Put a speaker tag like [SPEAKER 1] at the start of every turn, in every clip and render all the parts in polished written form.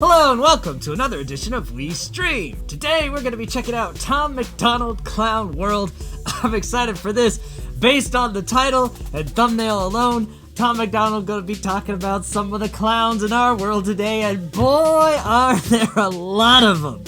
[SPEAKER 1] Hello and welcome to another edition of We Stream. Today we're going to be checking out Tom MacDonald Clown World. I'm excited for this. Based on the title and thumbnail alone, Tom MacDonald going to be talking about some of the clowns in our world today, and boy are there a lot of them.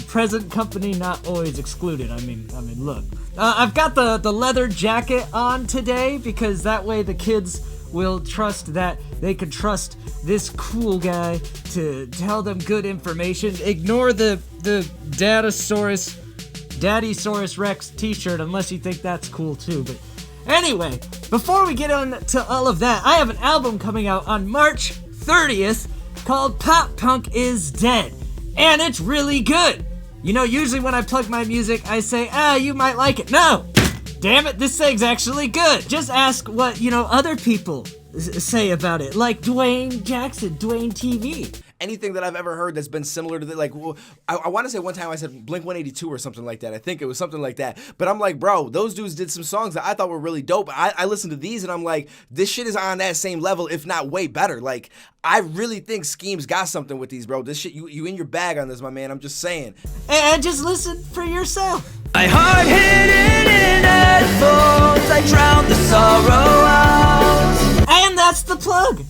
[SPEAKER 1] Present company not always excluded. I mean, look. I've got the leather jacket on today because that way the kids will trust that they can trust this cool guy to tell them good information. Ignore the Daddysaurus Rex t-shirt unless you think that's cool too. But anyway, before we get on to all of that, I have an album coming out on March 30th called Pop Punk Is Dead. And it's really good. You know, usually when I plug my music, I say, you might like it. No! Damn it, this thing's actually good. Just ask what, other people say about it. Like Dwayne Jackson, Dwayne TV.
[SPEAKER 2] Anything that I've ever heard that's been similar to I want to say one time I said Blink-182 or something like that. I think it was something like that. But I'm like, bro, those dudes did some songs that I thought were really dope. I listened to these and I'm like, this shit is on that same level, if not way better. Like, I really think Skeem's got something with these, bro. This shit, you in your bag on this, my man. I'm just saying.
[SPEAKER 1] And just listen for yourself.
[SPEAKER 3] My heart hidden in headphones, I drown the sorrow out.
[SPEAKER 1] And that's the plug.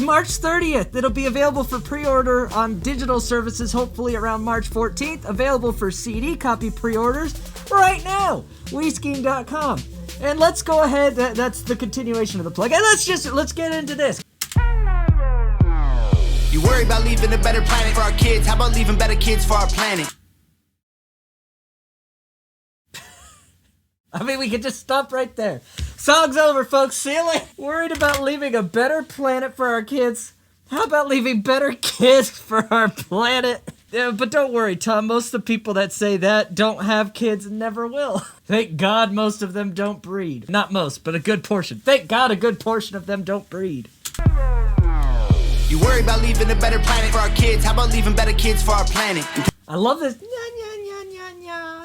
[SPEAKER 1] March 30th, it'll be available for pre-order on digital services, hopefully around March 14th. Available for CD copy pre-orders right now, WeSkeem.com. And let's go ahead, that's the continuation of the plug. And let's get into this.
[SPEAKER 3] You worry about leaving a better planet for our kids, how about leaving better kids for our planet?
[SPEAKER 1] I mean, we could just stop right there. Song's over, folks. See you later. Worried about leaving a better planet for our kids? How about leaving better kids for our planet? Yeah, but don't worry, Tom. Most of the people that say that don't have kids and never will. Thank God most of them don't breed. Not most, but a good portion. Thank God a good portion of them don't breed.
[SPEAKER 3] You worry about leaving a better planet for our kids, how about leaving better kids for our planet?
[SPEAKER 1] I love this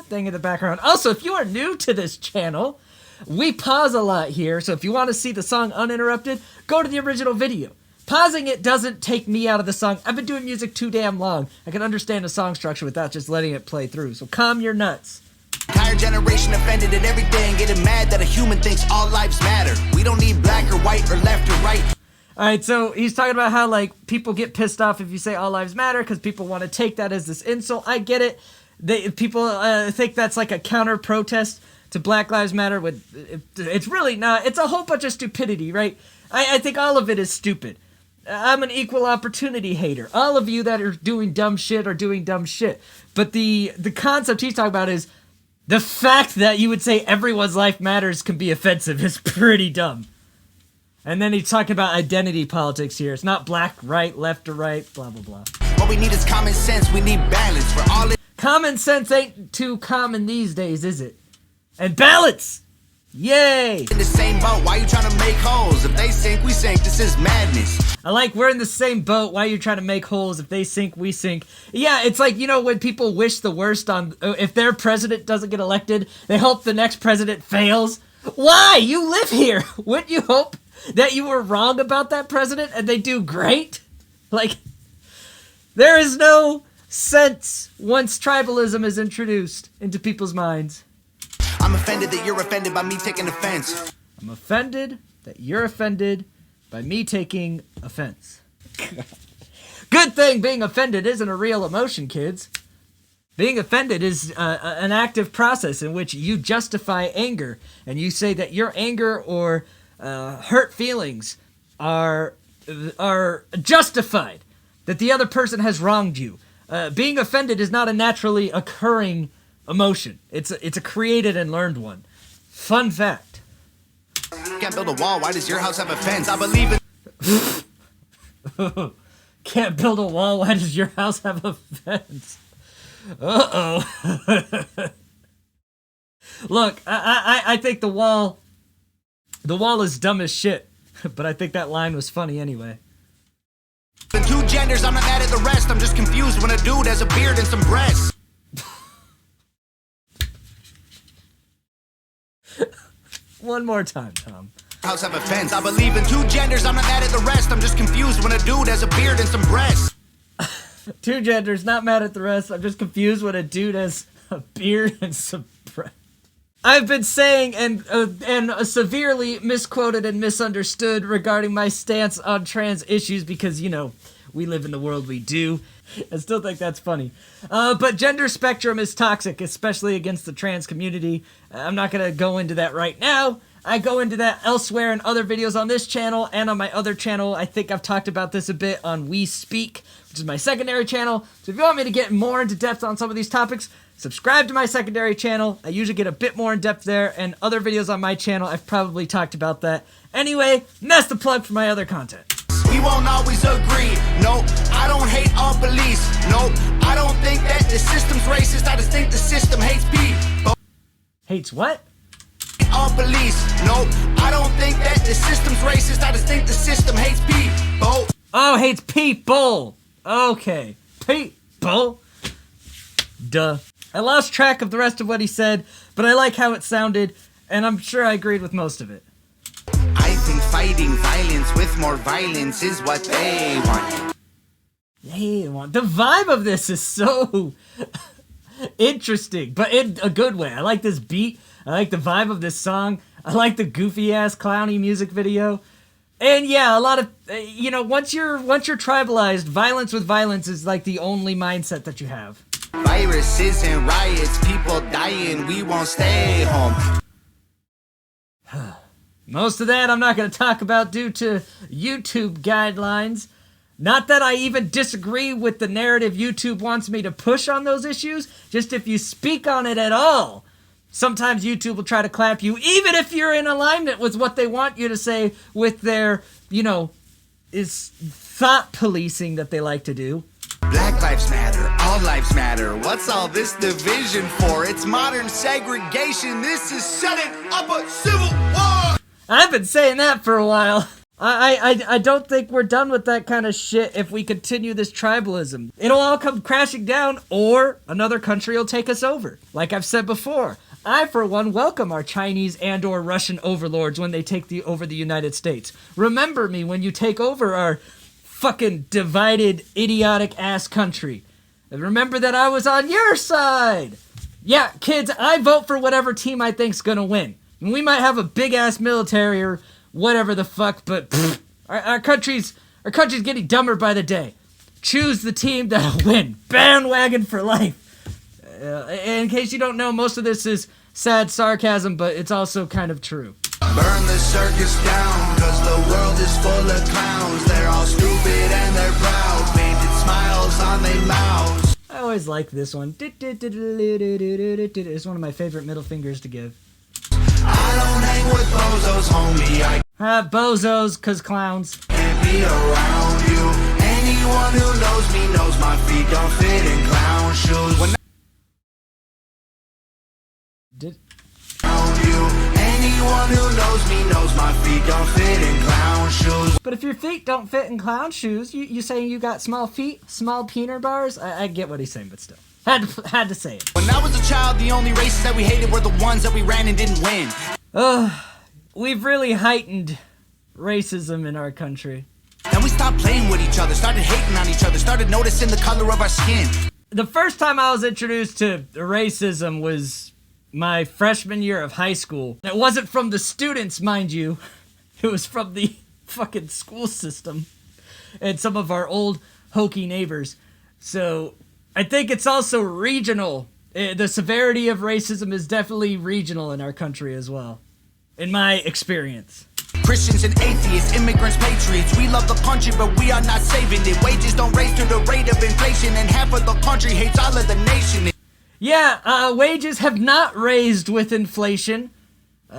[SPEAKER 1] thing in the background. Also, if you are new to this channel, we pause a lot here, so if you want to see the song uninterrupted, go to the original video. Pausing it doesn't take me out of the song. I've been doing music too damn long. I can understand the song structure without just letting it play through, so calm your nuts.
[SPEAKER 3] Entire generation offended at everything, getting mad that a human thinks all lives matter. We don't need black or white or left or right.
[SPEAKER 1] Alright, so he's talking about how, people get pissed off if you say all lives matter because people want to take that as this insult. I get it. People think that's like a counter-protest to Black Lives Matter. It's really not. It's a whole bunch of stupidity, right? I think all of it is stupid. I'm an equal opportunity hater. All of you that are doing dumb shit are doing dumb shit. But the concept he's talking about is the fact that you would say everyone's life matters can be offensive is pretty dumb. And then he's talking about identity politics here. It's not black, right, left or right, blah, blah, blah.
[SPEAKER 3] What we need is common sense. We need balance for all it.
[SPEAKER 1] Common sense ain't too common these days, is it? And balance! Yay!
[SPEAKER 3] In the same boat, why you trying to make holes? If they sink, we sink. This is madness.
[SPEAKER 1] I like we're in the same boat. Why you trying to make holes? If they sink, we sink. Yeah, it's like, when people wish the worst on... if their president doesn't get elected, they hope the next president fails. Why? You live here! Wouldn't you hope that you were wrong about that president and they do great? There is no sense once tribalism is introduced into people's minds.
[SPEAKER 3] I'm offended that you're offended by me taking offense.
[SPEAKER 1] I'm offended that you're offended by me taking offense. Good thing being offended isn't a real emotion, kids. Being offended is an active process in which you justify anger, and you say that your anger or hurt feelings are justified, that the other person has wronged you. Being offended is not a naturally occurring emotion. It's a created and learned one. Fun fact.
[SPEAKER 3] Can't build a wall. Why does your house have a fence? I believe in...
[SPEAKER 1] Can't build a wall. Why does your house have a fence? Uh-oh. Look, I think the wall is dumb as shit, but I think that line was funny anyway.
[SPEAKER 3] The two genders, I'm not mad at the rest. I'm just confused when a dude has a beard and some breasts.
[SPEAKER 1] One more time, Tom.
[SPEAKER 3] House have a fence. I believe in two genders, I'm not mad at the rest. I'm just confused when a dude has a beard and some breasts.
[SPEAKER 1] Two genders, not mad at the rest. I'm just confused when a dude has a beard and some breath. I've been saying and severely misquoted and misunderstood regarding my stance on trans issues because, you know, we live in the world we do. I still think that's funny. But gender spectrum is toxic, especially against the trans community. I'm not going to go into that right now. I go into that elsewhere in other videos on this channel and on my other channel. I think I've talked about this a bit on We Speak, which is my secondary channel. So if you want me to get more into depth on some of these topics, subscribe to my secondary channel. I usually get a bit more in depth there, and other videos on my channel, I've probably talked about that. Anyway, that's the plug for my other content.
[SPEAKER 3] We won't always agree. Nope, I don't hate all police. Nope, I don't think that the system's racist. I just think the system hates people.
[SPEAKER 1] Hates what?
[SPEAKER 3] All police. Nope, I don't think that the system's racist. I just think the system hates people.
[SPEAKER 1] Oh, hates people. Okay, people. Duh. I lost track of the rest of what he said, but I like how it sounded, and I'm sure I agreed with most of it.
[SPEAKER 3] I think fighting violence with more violence is what they want.
[SPEAKER 1] They want. The vibe of this is so interesting, but in a good way. I like this beat. I like the vibe of this song. I like the goofy ass clowny music video. And yeah, a lot of once you're tribalized, violence with violence is like the only mindset that you have.
[SPEAKER 3] Viruses and riots, people dying, we won't stay home.
[SPEAKER 1] Most of that I'm not going to talk about due to YouTube guidelines. Not that I even disagree with the narrative YouTube wants me to push on those issues, just if you speak on it at all, sometimes YouTube will try to clap you, even if you're in alignment with what they want you to say with their, is thought policing that they like to do.
[SPEAKER 3] Black lives matter, all lives matter. What's all this division for? It's modern segregation. This is setting up a civil war.
[SPEAKER 1] I've been saying that for a while. I don't think we're done with that kind of shit if we continue this tribalism. It'll all come crashing down, or another country will take us over. Like I've said before, I, for one, welcome our Chinese and or Russian overlords when they take over the United States. Remember me when you take over our fucking divided, idiotic-ass country. And remember that I was on your side. Yeah, kids, I vote for whatever team I think's gonna win. And we might have a big-ass military or whatever the fuck, but our country's getting dumber by the day. Choose the team that'll win. Bandwagon for life. In case you don't know, most of this is sad sarcasm, but it's also kind of true.
[SPEAKER 3] Burn the circus down, cause the world is full of clowns. They're all stupid and they're proud, painted smiles on their mouths.
[SPEAKER 1] I always like this one. It's one of my favorite middle fingers to give.
[SPEAKER 3] I don't hang with bozos, homie.
[SPEAKER 1] Bozos, cause clowns.
[SPEAKER 3] Can't be around you. Anyone who knows me knows my feet don't fit in clown shoes. Anyone who knows me knows my feet don't fit in clown shoes.
[SPEAKER 1] But if your feet don't fit in clown shoes, you saying you got small feet, small peanut bars? I get what he's saying, but still. Had to say it.
[SPEAKER 3] When I was a child, the only races that we hated were the ones that we ran and didn't win.
[SPEAKER 1] We've really heightened racism in our country.
[SPEAKER 3] And we stopped playing with each other, started hating on each other, started noticing the color of our skin.
[SPEAKER 1] The first time I was introduced to racism was my freshman year of high school. It wasn't from the students, mind you. It was from the fucking school system and some of our old hokey neighbors. So I think it's also regional. The severity of racism is definitely regional in our country as well, in my experience.
[SPEAKER 3] Christians and atheists, immigrants, patriots, we love the country, but we are not saving it. Wages don't raise to the rate of inflation, and half of the country hates all of the nation.
[SPEAKER 1] Yeah, wages have not raised with inflation.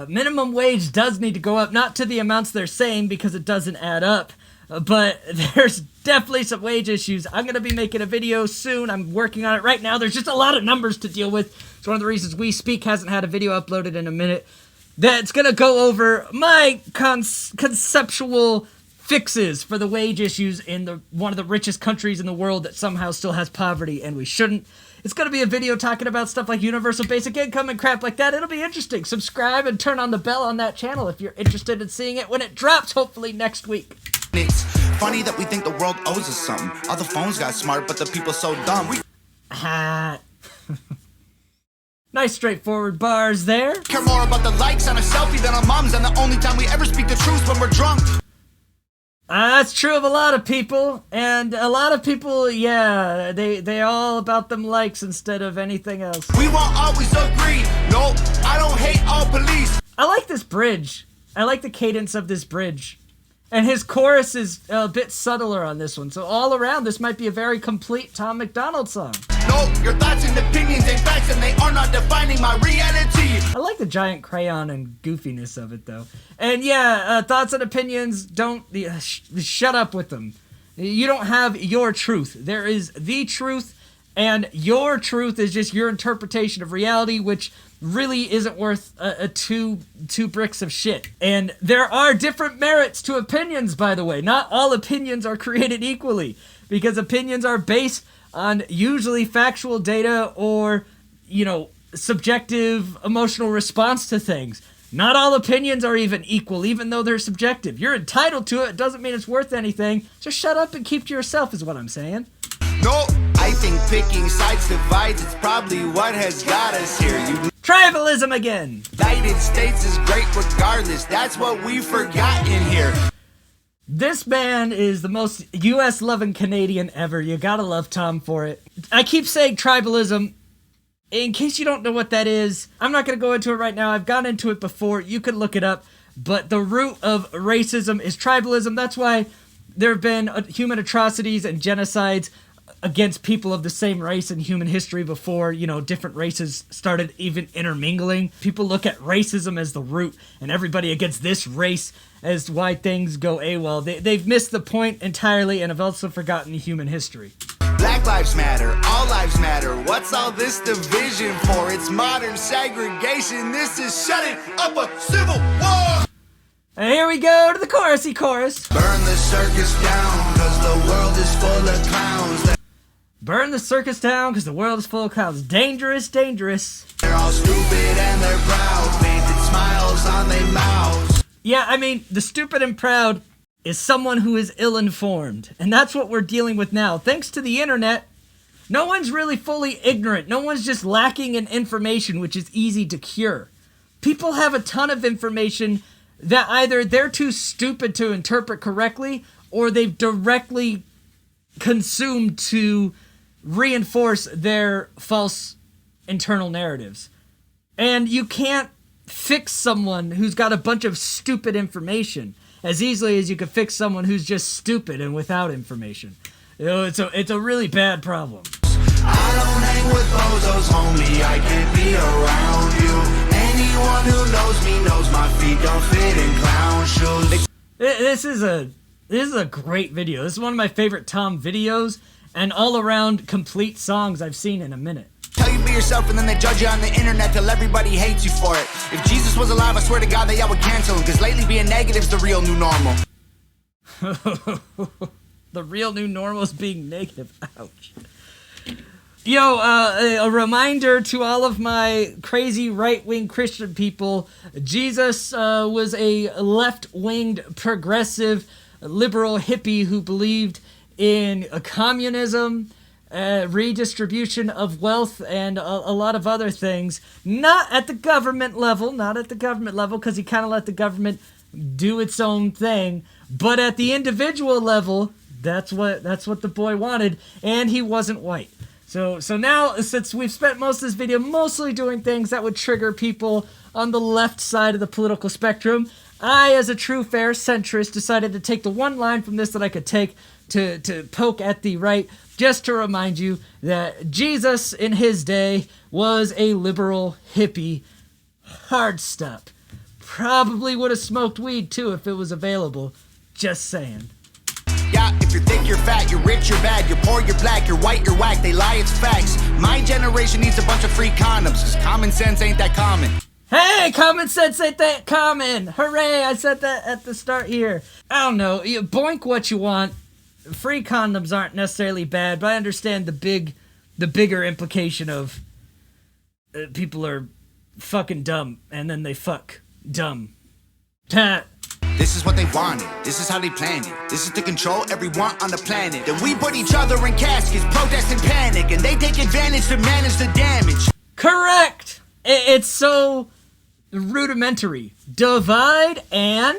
[SPEAKER 1] Minimum wage does need to go up, not to the amounts they're saying because it doesn't add up. But there's definitely some wage issues. I'm going to be making a video soon. I'm working on it right now. There's just a lot of numbers to deal with. It's one of the reasons We Speak hasn't had a video uploaded in a minute. That's going to go over my conceptual fixes for the wage issues in one of the richest countries in the world that somehow still has poverty, and we shouldn't. It's going to be a video talking about stuff like universal basic income and crap like that. It'll be interesting. Subscribe and turn on the bell on that channel if you're interested in seeing it when it drops, hopefully next week.
[SPEAKER 3] It's funny that we think the world owes us something. All the phones got smart, but the people so dumb.
[SPEAKER 1] Nice straightforward bars there.
[SPEAKER 3] Care more about the likes on a selfie than our moms, and the only time we ever speak the truth when we're drunk.
[SPEAKER 1] That's true of a lot of people, and a lot of people, yeah, they all about them likes instead of anything else.
[SPEAKER 3] We won't always agree. No, I don't hate all police.
[SPEAKER 1] I like this bridge. I like the cadence of this bridge. And his chorus is a bit subtler on this one. So all around, this might be a very complete Tom MacDonald song.
[SPEAKER 3] No, your thoughts and opinions ain't facts, and they are not defining my reality.
[SPEAKER 1] I like the giant crayon and goofiness of it, though. And yeah, thoughts and opinions, don't... shut up with them. You don't have your truth. There is the truth, and your truth is just your interpretation of reality, which really isn't worth two bricks of shit. And there are different merits to opinions, by the way. Not all opinions are created equally, because opinions are based on usually factual data or, subjective emotional response to things. Not all opinions are even equal, even though they're subjective. You're entitled to it. It doesn't mean it's worth anything. Just shut up and keep to yourself is what I'm saying.
[SPEAKER 3] No, I think picking sides divides. It's probably what has got us here.
[SPEAKER 1] Tribalism again.
[SPEAKER 3] United States is great regardless. That's what we've forgotten here.
[SPEAKER 1] This man is the most U.S.-loving Canadian ever. You gotta love Tom for it. I keep saying tribalism. In case you don't know what that is, I'm not gonna go into it right now. I've gone into it before. You can look it up. But the root of racism is tribalism. That's why there have been human atrocities and genocides against people of the same race in human history before, different races started even intermingling. People look at racism as the root and everybody against this race as why things go AWOL. They've missed the point entirely and have also forgotten human history.
[SPEAKER 3] Black lives matter, all lives matter. What's all this division for? It's modern segregation. This is shutting up a civil war.
[SPEAKER 1] And here we go to the chorusy chorus.
[SPEAKER 3] Burn the circus down, cause the world is full of clowns.
[SPEAKER 1] Burn the circus down, because the world is full of clowns. Dangerous, dangerous.
[SPEAKER 3] They're all stupid and they're proud, painted smiles on their mouths.
[SPEAKER 1] Yeah, I mean, the stupid and proud is someone who is ill-informed. And that's what we're dealing with now. Thanks to the internet, no one's really fully ignorant. No one's just lacking in information, which is easy to cure. People have a ton of information that either they're too stupid to interpret correctly, or they've directly consumed to reinforce their false internal narratives. And you can't fix someone who's got a bunch of stupid information as easily as you could fix someone who's just stupid and without information. It's a really bad problem.
[SPEAKER 3] I don't hang with bozos, homie. I can't be around you. Anyone who knows me knows my feet don't fit in clown shoes.
[SPEAKER 1] This is a great video. This is one of my favorite Tom videos and all-around complete songs I've seen in a minute.
[SPEAKER 3] Tell you be yourself and then they judge you on the internet till everybody hates you for it. If Jesus was alive, I swear to God that y'all would cancel him, because lately being negative's the real new normal.
[SPEAKER 1] The real new normal is being negative. Ouch. Yo, a reminder to all of my crazy right-wing Christian people, Jesus was a left-winged, progressive, liberal hippie who believed in communism, redistribution of wealth, and a lot of other things. Not at the government level, because he kind of let the government do its own thing, but at the individual level, that's what the boy wanted, and he wasn't white. So now, since we've spent most of this video mostly doing things that would trigger people on the left side of the political spectrum, I, as a true fair centrist, decided to take the one line from this that I could take to poke at the right, just to remind you that Jesus, in his day, was a liberal hippie hard stop. Probably would have smoked weed, too, if it was available. Just saying.
[SPEAKER 3] Yeah, if you're thick, you're fat, you're rich, you're bad, you're poor, you're black, you're white, you're whack, they lie, it's facts. My generation needs a bunch of free condoms, cause common sense ain't that common.
[SPEAKER 1] Hey, Common said say that. Common. Hooray, I said that at the start here. I don't know. You boink what you want. Free condoms aren't necessarily bad, but I understand the bigger implication of people are fucking dumb, and then they fuck dumb.
[SPEAKER 3] This is what they wanted. This is how they planned it. This is to control everyone on the planet. Then we put each other in caskets, protest and panic, and they take advantage to manage the damage.
[SPEAKER 1] Correct. It's so rudimentary. Divide and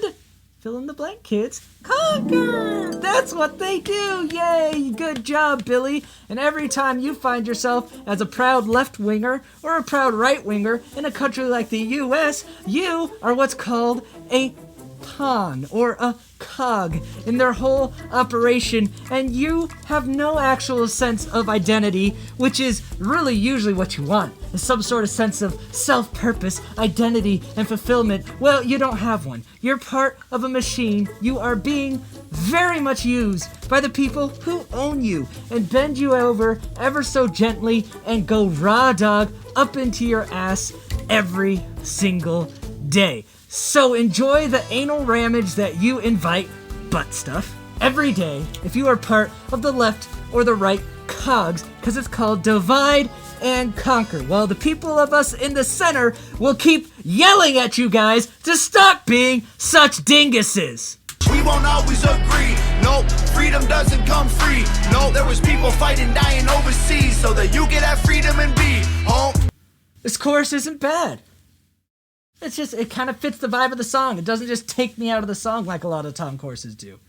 [SPEAKER 1] fill in the blank, kids. Conquer! That's what they do! Yay! Good job, Billy. And every time you find yourself as a proud left-winger or a proud right-winger in a country like the U.S., you are what's called a pawn or a cog in their whole operation, and you have no actual sense of identity, which is really usually what you want, is some sort of sense of self-purpose, identity, and fulfillment. Well, you don't have one. You're part of a machine. You are being very much used by the people who own you and bend you over ever so gently and go raw dog up into your ass every single day. So enjoy the anal ramage that you invite, butt stuff, every day if you are part of the left or the right cogs, because it's called divide and conquer. While the people of us in the center will keep yelling at you guys to stop being such dinguses.
[SPEAKER 3] We won't always agree. No, freedom doesn't come free. No, there was people fighting, dying overseas so that you can have freedom and be home.
[SPEAKER 1] This chorus isn't bad. It's just, it kind of fits the vibe of the song. It doesn't just take me out of the song like a lot of Tom choruses do.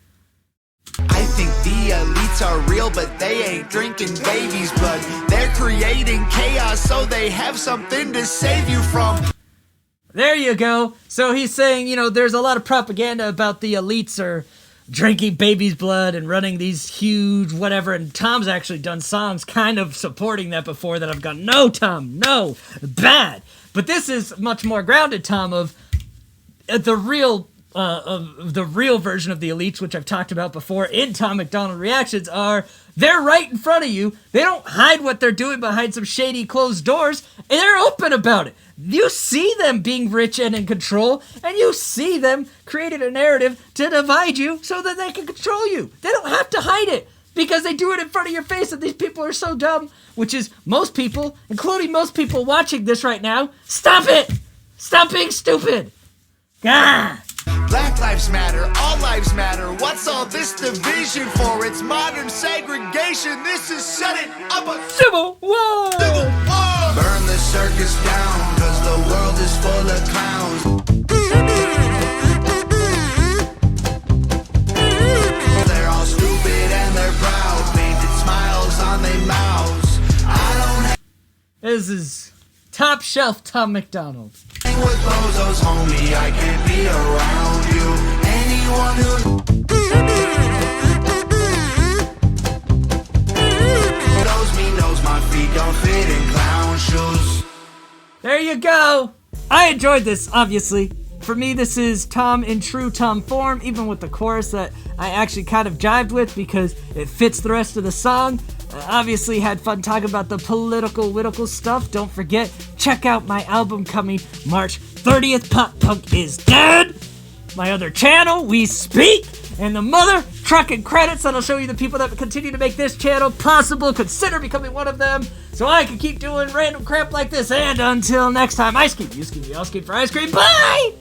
[SPEAKER 3] I think the elites are real, but they ain't drinking baby's blood. They're creating chaos so they have something to save you from.
[SPEAKER 1] There you go. So he's saying, you know, there's a lot of propaganda about the elites are drinking baby's blood and running these huge whatever, and Tom's actually done songs kind of supporting that before that I've gone, no, Tom, no, bad. But this is much more grounded, Tom, of the real version of the elites, which I've talked about before in Tom MacDonald Reactions, are they're right in front of you. They don't hide what they're doing behind some shady closed doors, and they're open about it. You see them being rich and in control, and you see them creating a narrative to divide you so that they can control you. They don't have to hide it, because they do it in front of your face, and these people are so dumb, which is most people, including most people watching this right now. Stop it! Stop being stupid! Ah!
[SPEAKER 3] Black lives matter, all lives matter. What's all this division for? It's modern segregation. This is setting up a
[SPEAKER 1] Civil War!
[SPEAKER 3] civil war. Burn the circus down, cause the world is full of clowns. They're all stupid and they're proud, painted smiles on their mouths. I
[SPEAKER 1] This is top shelf Tom MacDonald.
[SPEAKER 3] don't hang with bozos, homie. I can't be around you. Anyone who knows me knows my feet don't fit in clown shoes.
[SPEAKER 1] There you go. I enjoyed this, obviously. For me, this is Tom in true Tom form, even with the chorus that I actually kind of jived with because it fits the rest of the song. Obviously had fun talking about the political stuff. Don't forget, check out my album coming March 30th, Pop Punk is Dead. My other channel, We Speak, and the mother trucking credits that'll show you the people that continue to make this channel possible. Consider becoming one of them so I can keep doing random crap like this. And until next time, I Skeem, you Skeem, we all Skeem for ice cream. Bye!